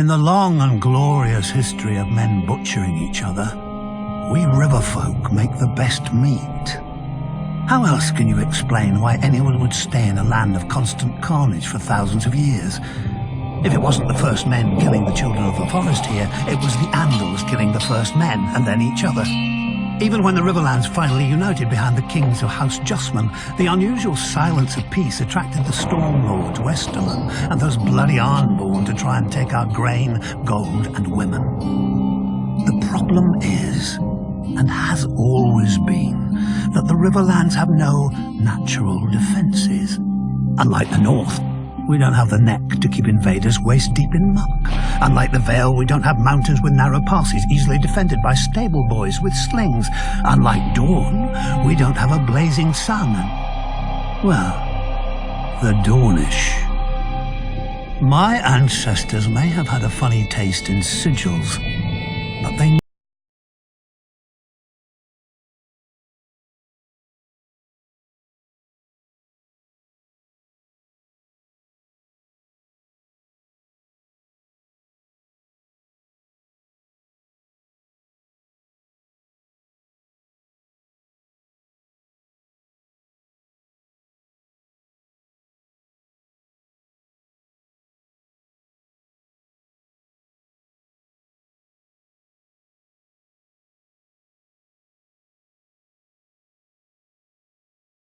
In the long and glorious history of men butchering each other, we river folk make the best meat. How else can you explain why anyone would stay in a land of constant carnage for thousands of years? If it wasn't the first men killing the children of the forest here, it was the Andals killing the first men and then each other. Even when the Riverlands finally united behind the kings of House Justman, the unusual silence of peace attracted the Storm Lords Westerman and those bloody Arnborn to try and take our grain, gold and women. The problem is, and has always been, that the Riverlands have no natural defences. Unlike the North, we don't have the neck to keep invaders waist-deep in muck. Unlike the Vale, we don't have mountains with narrow passes easily defended by stable boys with slings. Unlike Dawn, we don't have a blazing sun. Well, the Dornish. My ancestors may have had a funny taste in sigils, but they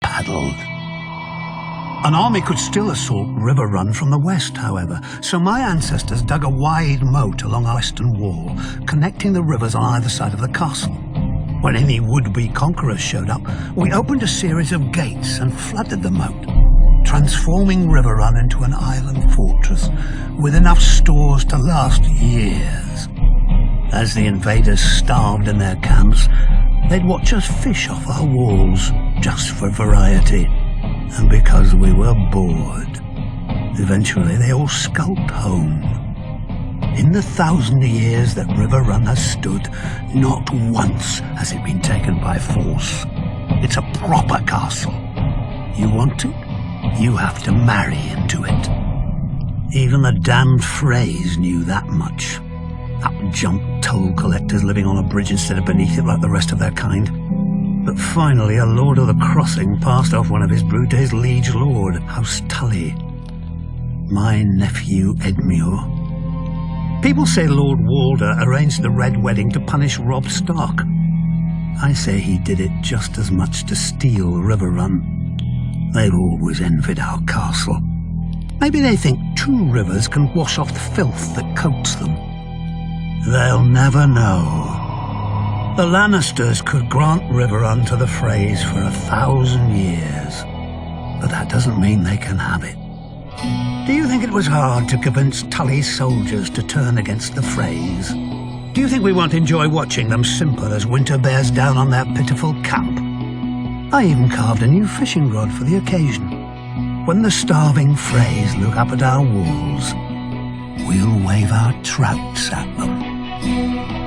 paddled. An army could still assault River Run from the west, however, so my ancestors dug a wide moat along our western wall, connecting the rivers on either side of the castle. When any would-be conquerors showed up, we opened a series of gates and flooded the moat, transforming River Run into an island fortress with enough stores to last years. As the invaders starved in their camps, they'd watch us fish off our walls, just for variety, and because we were bored. Eventually they all skulked home. In the 1,000 years that River Run has stood, not once has it been taken by force. It's a proper castle. You want it? You have to marry into it. Even the damned Freys knew that much. Up-jumped toll collectors living on a bridge instead of beneath it like the rest of their kind. But finally a Lord of the Crossing passed off one of his Brute's liege lord, House Tully. My nephew Edmure. People say Lord Walder arranged the Red Wedding to punish Robb Stark. I say he did it just as much to steal River Run. They've always envied our castle. Maybe they think 2 rivers can wash off the filth that coats them. They'll never know. The Lannisters could grant River Run to the Freys for 1,000 years, but that doesn't mean they can have it. Do you think it was hard to convince Tully's soldiers to turn against the Freys? Do you think we won't enjoy watching them simper as winter bears down on their pitiful camp? I even carved a new fishing rod for the occasion. When the starving Freys look up at our walls, we'll wave our trouts at them.